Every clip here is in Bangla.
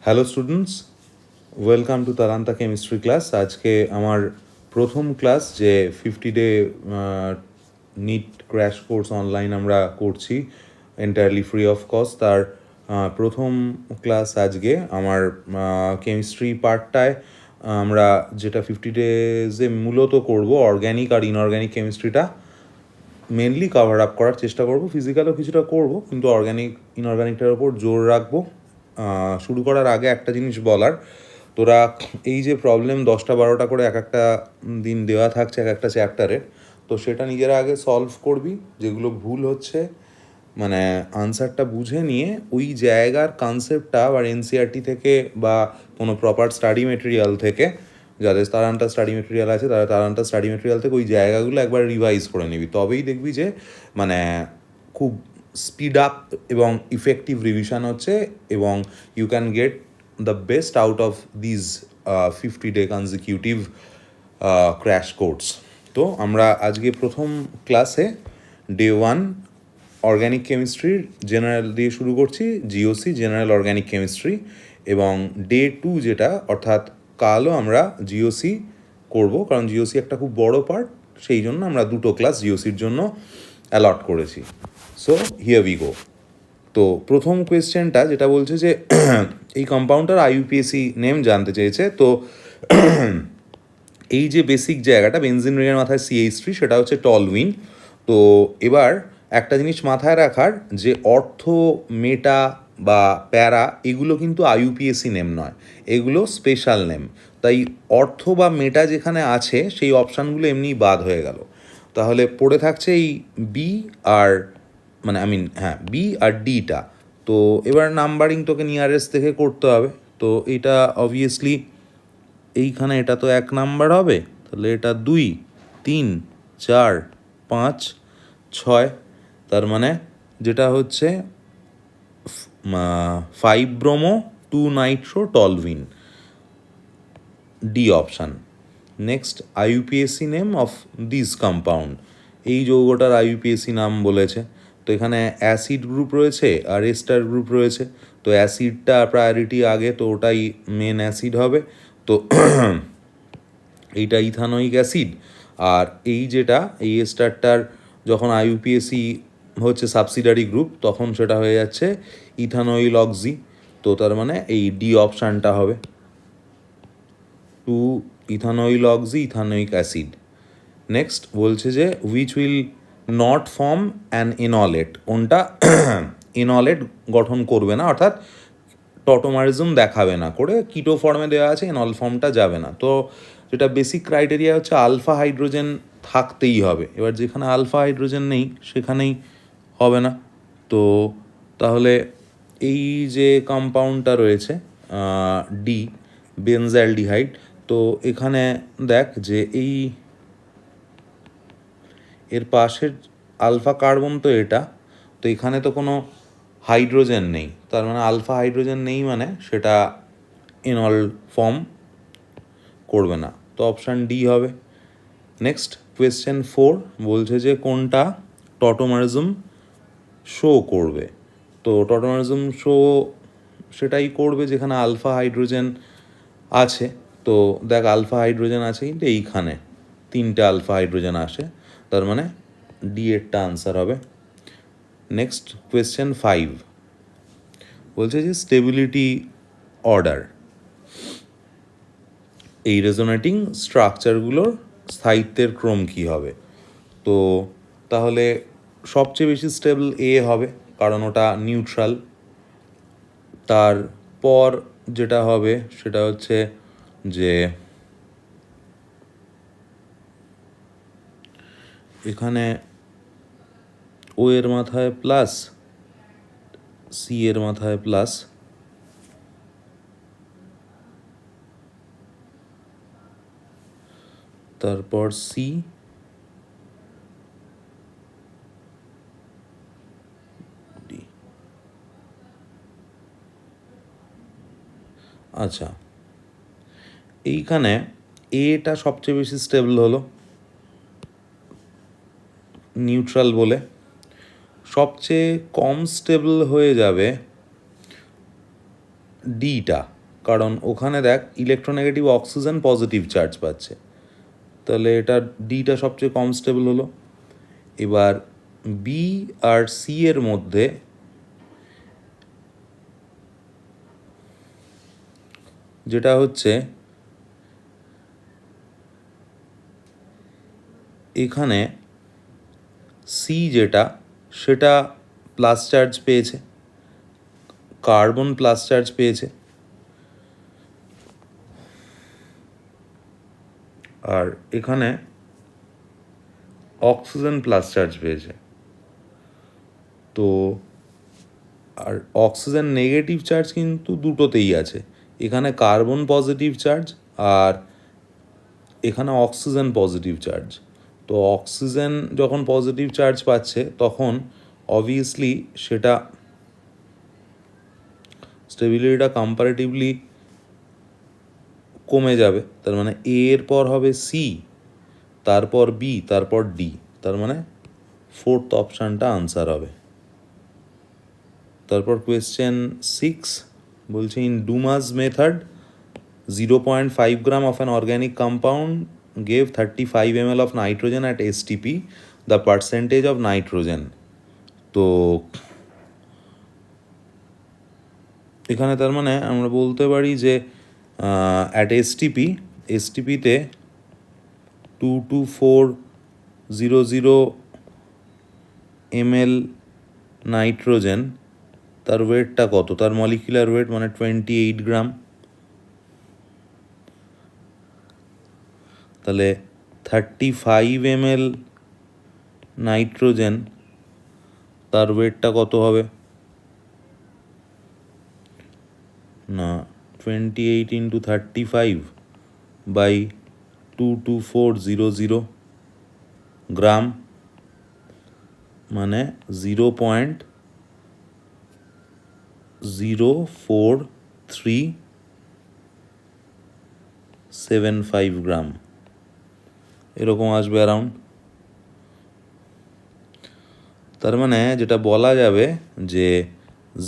Hello students, welcome to Talanta chemistry class. আজকে আমার প্রথম ক্লাস, যে 50 day NEET crash course online আমরা করছি এন্টায়ারলি ফ্রি অফ কস্ট। তার প্রথম ক্লাস আজকে আমার কেমিস্ট্রি পার্টটায় আমরা যেটা 50 ডেজে মূলত করব, অর্গ্যানিক আর ইনঅর্গ্যানিক কেমিস্ট্রিটা মেনলি কভার আপ করার চেষ্টা করব। ফিজিক্যালও কিছুটা করব, কিন্তু অর্গ্যানিক ইনঅর্গ্যানিকটার ওপর জোর রাখবো। শুরু করার আগে একটা জিনিস বলার, তোরা এই যে প্রবলেম 10টা-12টা করে এক একটা দিন দেওয়া থাকছে এক একটা চ্যাপ্টারে, তো সেটা নিজেরা আগে সলভ করবি। যেগুলো ভুল হচ্ছে মানে আনসারটা বুঝে নিয়ে ওই জায়গার কনসেপ্টটা আবার এনসিআরটি থেকে বা কোনো প্রপার স্টাডি মেটেরিয়াল থেকে, যাদের তালান্টা স্টাডি মেটেরিয়াল আছে তারা তালান্টা স্টাডি মেটেরিয়াল থেকে ওই জায়গাগুলো একবার রিভাইজ করে নিবি। তবেই দেখবি যে মানে খুব স্পিড আপ এবং ইফেক্টিভ রিভিশন হচ্ছে, এবং you can get the best out of these 50 day consecutive crash course. তো আমরা আজকে প্রথম ক্লাসে ডে 1 অর্গ্যানিক কেমিস্ট্রির জেনারেল দিয়ে শুরু করছি, জিওসি জেনারেল অর্গ্যানিক কেমিস্ট্রি, এবং ডে 2 যেটা অর্থাৎ কালও আমরা জিওসি করব, কারণ জিওসি একটা খুব বড় পার্ট, সেই জন্য আমরা দুটো ক্লাস জিওসির জন্য অ্যালট করেছি। So here we go. তো প্রথম কোয়েশ্চেনটা যেটা বলছে যে এই কম্পাউন্ডটার আইইউপিএসি নেম জানতে চেয়েছে। তো এই যে বেসিক জায়গাটা বেনজিন রিংয়ের মাথায় CH3, সেটা হচ্ছে টলউইন। তো এবার একটা জিনিস মাথায় রাখার, যে অর্থ, মেটা বা প্যারা এগুলো কিন্তু আইইউপিএসি নেম নয়, এগুলো স্পেশাল নেম। তাই অর্থ বা মেটা যেখানে আছে সেই অপশানগুলো এমনি বাদ হয়ে গেল। তাহলে পড়ে থাকছে এই বি আর বি আর ডিটা। তো এবার নাম্বারিং তোকে নিয়ারেস্ট থেকে করতে হবে। তো এটা অবভিয়াসলি এইখানে এটা তো 1 নাম্বার হবে, তাহলে এটা 2, 3, 4, 5, 6, তার মানে যেটা হচ্ছে 5 bromo 2 nitro toluene, D option. Next, IUPAC name of this compound, এই যৌগটার আইইউপিএসি নাম বলেছে। তো এখানে অ্যাসিড গ্রুপ রয়েছে আর এস্টার গ্রুপ রয়েছে, তো অ্যাসিডটা প্রায়োরিটি আগে, তো ওটাই মেন অ্যাসিড হবে। তো এইটা ইথানোয়িক অ্যাসিড, আর এই যেটা এই এস্টারটার যখন আইইউপিএসি হচ্ছে সাবসিডারি গ্রুপ, তখন সেটা হয়ে যাচ্ছে ইথানোইল অক্সি। তো তার মানে এই ডি অপশানটা হবে 2 ethanoyl oxy ethanoic acid. Next বলছে যে which will not form an enolate, কোনটা এনলেট গঠন করবে না, অর্থাৎ টটোমারিজম দেখাবে না, করে কিটো ফর্মে দেওয়া আছে, এনল ফর্মটা যাবে না। তো যেটা বেসিক ক্রাইটেরিয়া হচ্ছে আলফা হাইড্রোজেন থাকতেই হবে। এবার যেখানে আলফা হাইড্রোজেন নেই সেখানেই হবে না। তো তাহলে এই যে কম্পাউন্ডটা রয়েছে ডি, বেনজালডিহাইড, তো এখানে দেখ যে এই এর পাশের আলফা কার্বন তো এটা, তো এখানে তো কোনো হাইড্রোজেন নেই, তার মানে আলফা হাইড্রোজেন নেই, মানে সেটা এনল ফর্ম করবে না, তো অপশান ডি হবে। নেক্সট কোয়েশ্চেন 4 বলছে যে কোনটা টটোমারিজম শো করবে। তো টটোমারিজম শো সেটাই করবে যেখানে আলফা হাইড্রোজেন আছে। তো দেখ আলফা হাইড্রোজেন আছে কিন্তু এইখানে 3টে আলফা হাইড্রোজেন আসে, তার মানে ডি এরটা আনসার হবে। নেক্সট কোয়েশ্চেন 5 বলছে যে স্টেবিলিটি অর্ডার, এই রেজোনেটিং স্ট্রাকচারগুলোর স্থায়িত্বের ক্রম কী হবে। তো তাহলে সবচেয়ে বেশি স্টেবল এ হবে, কারণ ওটা নিউট্রাল। তারপর যেটা হবে সেটা হচ্ছে যে এখানে ও এর মাথায় প্লাস, সি এর মাথায় প্লাস, তারপর সি, ডি। আচ্ছা, এইখানে এটা সবচেয়ে বেশি স্টেবল হলো নিউট্রাল বলে। সবচেয়ে কম স্টেবল হয়ে যাবে ডিটা, কারণ ওখানে দেখ ইলেকট্রোনেগেটিভ অক্সিজেন পজিটিভ চার্জ পাচ্ছে, তাহলে এটা ডিটা সবচেয়ে কম স্টেবল হলো। এবার বি আর সি এর মধ্যে যেটা হচ্ছে এখানে সি যেটা সেটা প্লাস চার্জ পেয়েছে, কার্বন প্লাস চার্জ পেয়েছে, আর এখানে অক্সিজেন প্লাস চার্জ পেয়েছে। তো আর অক্সিজেন নেগেটিভ চার্জ কিন্তু দুটোতেই আছে, এখানে কার্বন পজিটিভ চার্জ আর এখানে অক্সিজেন পজিটিভ চার্জ। তো অক্সিজেন যখন পজিটিভ চার্জ পাচ্ছে তখন অবভিয়াসলি সেটা স্টেবিলিটিটা কম্পারেটিভলি কমে যাবে। তার মানে এ এর পর হবে সি, তারপর বি, তারপর ডি, তার মানে ফোর্থ অপশানটা আনসার হবে। তারপর কোয়েশ্চেন 6 বলছে in Dumas method 0.5 gram of an organic compound gave 35 ml of nitrogen at STP, the percentage of nitrogen. তো এখানে তার মানে আমরা বলতে পারি যে অ্যাট এসটিপিতে 22400 ml নাইট্রোজেন, তার ওয়েটটা কত, তার মলিকুলার ওয়েট মানে 28 গ্রাম। তাহলে 35 ml নাইট্রোজেন তার ওয়েটটা কত হবে, না 28 ইন্টু 35 বাই 22400 গ্রাম মানে 0.04375 গ্রাম এরকম আসবে অ্যারাউন্ড। তার মানে যেটা বলা যাবে যে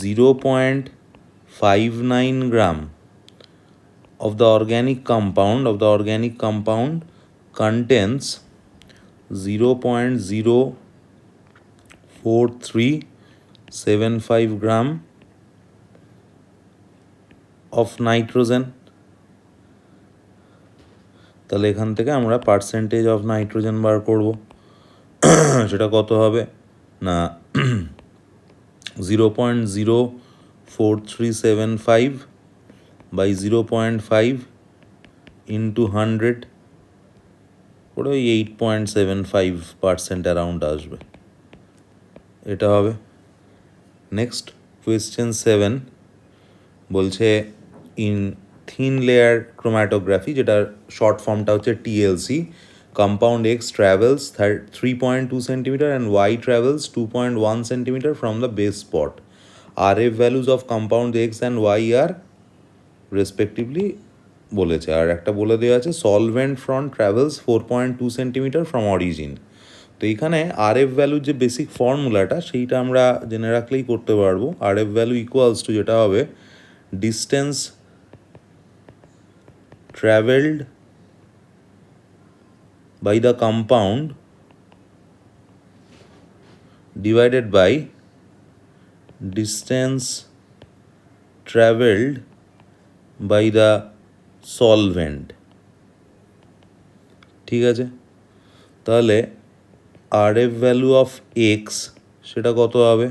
0.59 গ্রাম of the organic compound contains 0.04375 gram of nitrogen। তাহলে এখান থেকে আমরা পার্সেন্টেজ অফ নাইট্রোজেন বার করব, সেটা কত হবে না 0.04375 বাই 0.5 ইন্টু 100 করে ওই 8.75% অ্যারাউন্ড আসবে, এটা হবে। নেক্সট কোয়েশ্চেন 7 বলছে ইন থিন লেয়ার ক্রোম্যাটোগ্রাফি, যেটার শর্ট ফর্মটা হচ্ছে TLC, compound X travels 3.2 centimeter and Y travels 2.1 centimeter from the base spot. RF values of compound X and Y are respectively বলেছে, আর একটা বলে দেওয়া আছে solvent front travels 4.2 centimeter from origin। তো এখানে RF ভ্যালুর যে বেসিক ফর্মুলাটা সেইটা আমরা জেনে রাখলেই করতে পারবো। RF ভ্যালু ইকুয়ালস টু যেটা হবে distance travelled by the compound divided by distance traveled by the solvent। ঠিক আছে, তাহলে RF ভ্যালু অফ এক্স সেটা কত হবে,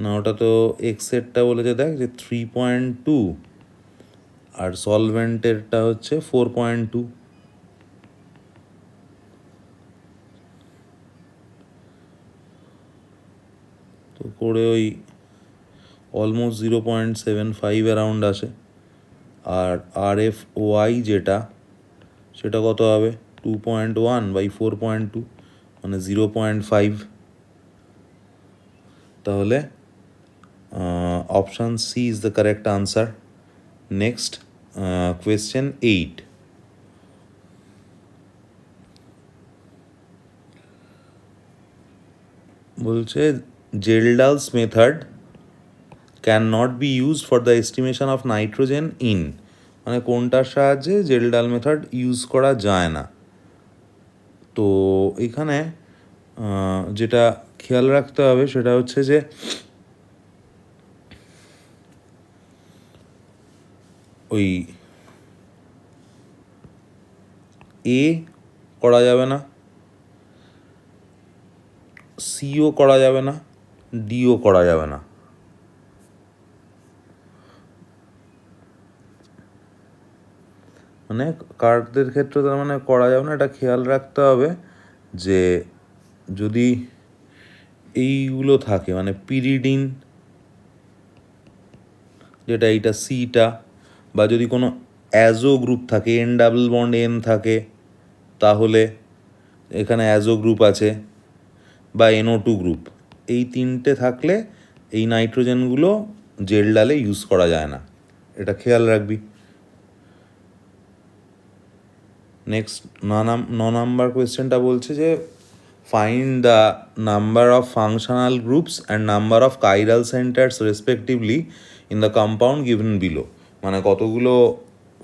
না ওটা তো এক্সেরটা বলেছে দেখ যে 3.2 আর সলভেন্টেরটা হচ্ছে 4.2। তো করে ওই অলমোস্ট 0.75 অ্যারাউন্ড আসে। আর RFOI যেটা সেটা কত হবে 2.1 বাই 4.2 মানে 0.5। তাহলে option C is the correct answer. Next question 8 বলছে Kjeldahl's method can not be use for the estimation of nitrogen in, মানে কোনটার সাহায্যে জেলডাল মেথড ইউজ করা যায় না। তো এখানে যেটা খেয়াল রাখতে হবে সেটা হচ্ছে যে ওই এ করা যাবে না, সিও করা যাবে না, ডিও করা যাবে না। মানে কার্ডদের ক্ষেত্রে তার মানে করা যাবে না, এটা খেয়াল রাখতে হবে যে যদি এইগুলো থাকে মানে পিরিডিন, যেটা এইটা সিটা, বা যদি কোনো অ্যাজো গ্রুপ থাকে, এন ডাবল বন্ড এন থাকে, তাহলে এখানে অ্যাজো গ্রুপ আছে, বা NO2 গ্রুপ, এই তিনটে থাকলে এই নাইট্রোজেনগুলো জেল ডালে ইউজ করা যায় না, এটা খেয়াল রাখবি। নেক্সট নাম্বার কোয়েশ্চেনটা বলছে যে find the number of functional groups and number of chiral centres respectively in the compound given below, মানে কতগুলো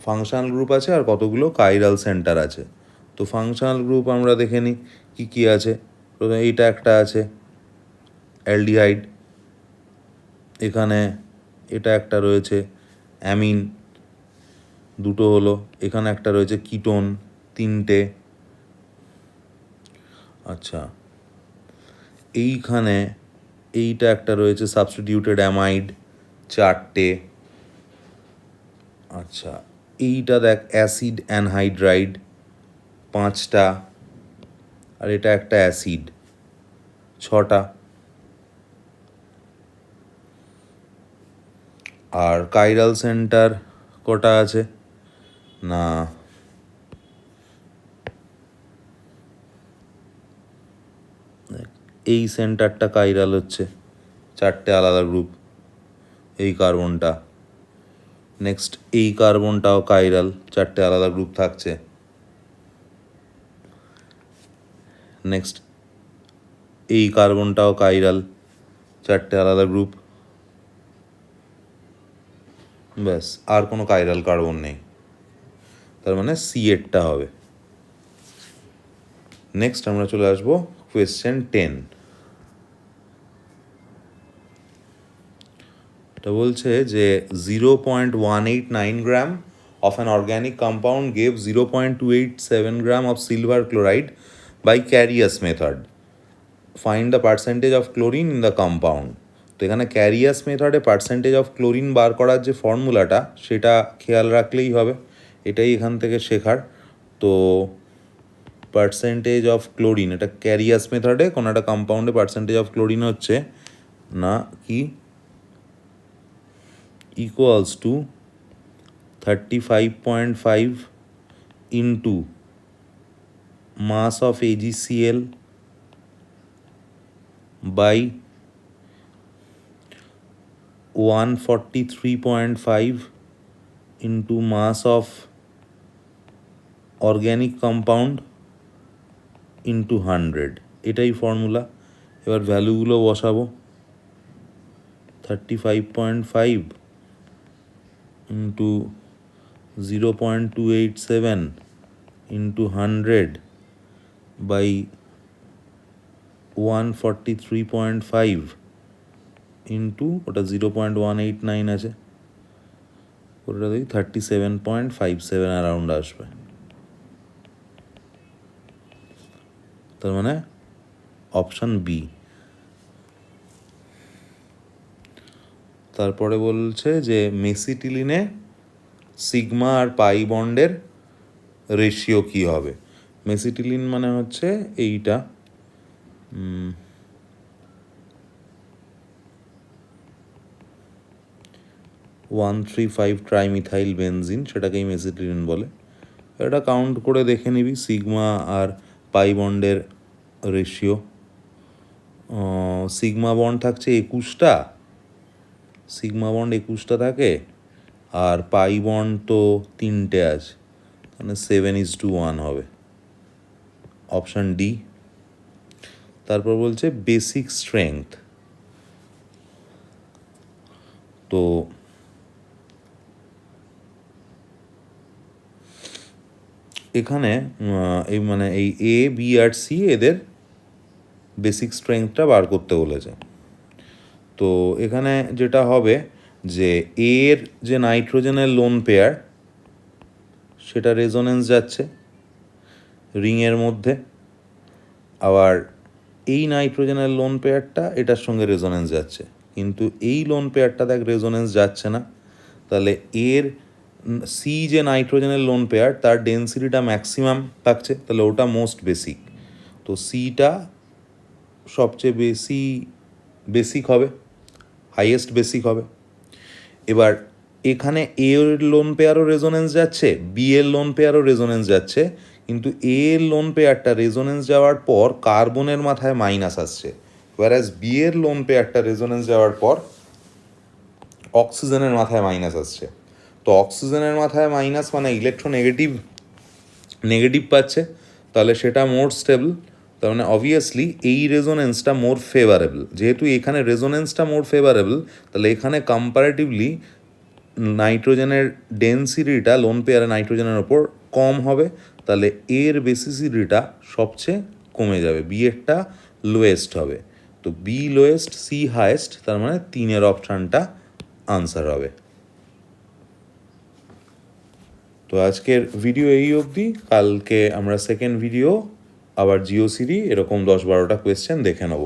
ফাংশনাল গ্রুপ আছে আর কতগুলো কাইরাল সেন্টার আছে। তো ফাংশনাল গ্রুপ আমরা দেখে নিই কী কী আছে। প্রথমে এইটা একটা আছে অ্যালডিহাইড, এখানে এটা একটা রয়েছে অ্যামিন, দুটো হলো, এখানে একটা রয়েছে কিটোন, তিনটে। আচ্ছা, এইখানে এইটা একটা রয়েছে সাবস্টিটিউটেড অ্যামাইড, চারটে। আচ্ছা, এইটা দেখ অ্যাসিড অ্যানহাইড্রাইড, পাঁচটা, আর এটা একটা অ্যাসিড, ছটা। আর কাইরাল সেন্টার কটা আছে না, এই সেন্টারটা কাইরাল হচ্ছে, চারটে আলাদা গ্রুপ, এই কার্বনটা। নেক্সট এই কার্বনটাও কাইরাল, চারটে আলাদা গ্রুপ থাকছে। নেক্সট এই কার্বনটাও কাইরাল, চারটে আলাদা গ্রুপ। ব্যাস, আর কোনো কাইরাল কার্বন নেই, তার মানে C8টা হবে। নেক্সট আমরা চলে আসবো কোয়েশ্চেন 10। এটা বলছে যে 0.189 গ্রাম of an organic compound gave 0.287 gram of silver chloride by Carriers method. Find the percentage of chlorine in the compound. তো এখানে ক্যারিয়াস মেথডে পার্সেন্টেজ অফ ক্লোরিন বার করার যে ফর্মুলাটা সেটা খেয়াল রাখলেই হবে, এটাই এখান থেকে শেখার। তো পার্সেন্টেজ অফ ক্লোরিন, এটা ক্যারিয়াস মেথডে কোনো একটা কম্পাউন্ডে পার্সেন্টেজ অফ ক্লোরিন হচ্ছে না কি equals to 35.5 into mass of AgCl by 143.5 into mass of organic compound into 100, এটাই ফর্মুলা। এবার ভ্যালুগুলো বসাবো, 35.5 into 0.287 into 100 by 143.5 into ওটা 0.189 আছে, ওটা দেখি 37.57 অ্যারাউন্ড আসবে। তার মানে অপশান বি। তারপরে বলছে যে মেসিটিলিনে সিগমা আর পাই বন্ডের রেশিও কী হবে। মেসিটিলিন মানে হচ্ছে এইটা 135 ট্রাইমিথাইল বেনজিন, সেটাকেই মেসিটিলিন বলে। এটা কাউন্ট করে দেখে নিবি সিগমা আর পাই বন্ডের রেশিও। সিগমা বন্ড থাকছে 21টা, সিগমা বন্ড 21টা থাকে, আর পাই বন্ড তো 3টে আছে, মানে 7:1 হবে, অপশান ডি। তারপর বলছে বেসিক স্ট্রেংথ, তো এখানে এই মানে এই এ বি আর সি এদের বেসিক স্ট্রেংথটা বার করতে বলেছে। তো এখানে যেটা হবে যে এর যে নাইট্রোজেনের লোন পেয়ার সেটা রেজোনেন্স যাচ্ছে রিংয়ের মধ্যে, আবার এই নাইট্রোজেনের লোন পেয়ারটা এটার সঙ্গে রেজোনেন্স যাচ্ছে, কিন্তু এই লোন পেয়ারটা দেখ রেজোনেন্স যাচ্ছে না। তাহলে এর সি যে নাইট্রোজেনের লোন পেয়ার তার ডেন্সিটিটা ম্যাক্সিমাম থাকছে, তাহলে ওটা মোস্ট বেসিক। তো সিটা সবচেয়ে বেসিক হবে, হাইয়েস্ট বেসিক হবে। এবার এখানে এ এর লোন পেয়ারও রেজোনেন্স যাচ্ছে, বি এর লোন পেয়ারও রেজোনেন্স যাচ্ছে, কিন্তু এ এর লোন পেয়ারটা রেজোনেন্স যাওয়ার পর কার্বনের মাথায় মাইনাস আসছে, ওয়ারাজ বি এর লোন পেয়ারটা রেজোনেন্স যাওয়ার পর অক্সিজেনের মাথায় মাইনাস আসছে। তো অক্সিজেনের মাথায় মাইনাস মানে নেগেটিভ পাচ্ছে, তাহলে সেটা মোর স্টেবল। তার মানে অবভিয়াসলি এই রেজোনেন্সটা মোর ফেভারেবল। যেহেতু এখানে রেজোনেন্সটা মোর ফেভারেবল, তাহলে এখানে কম্পারেটিভলি নাইট্রোজেনের ডেন্সিটিটা লোন পেয়ারে নাইট্রোজেনের ওপর কম হবে, তাহলে এর বেসিসিটিটা সবচেয়ে কমে যাবে, বি এরটা লোয়েস্ট হবে। তো বি লোয়েস্ট, সি হায়েস্ট, তার মানে 3 অপশানটা আনসার হবে। তো আজকের ভিডিও এই অবধি। কালকে আমরা সেকেন্ড ভিডিও আবার জিওসিডি এরকম 10-12টা কোয়েশ্চেন দেখে নেব।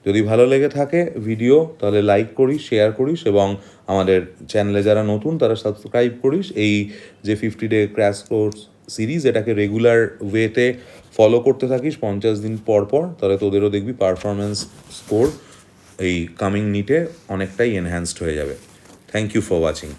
যদি ভালো লেগে থাকে ভিডিও তাহলে লাইক করিস, শেয়ার করিস, এবং আমাদের চ্যানেলে যারা নতুন তারা সাবস্ক্রাইব করিস। এই যে 50 ডে ক্র্যাশ কোর্স সিরিজ এটাকে রেগুলার ওয়েতে ফলো করতে থাকিস 50 দিন পর পর, তাহলে তোদেরও দেখবি পারফরমেন্স স্কোর এই কামিং নিটে অনেকটাই এনহ্যান্সড হয়ে যাবে। Thank you for watching.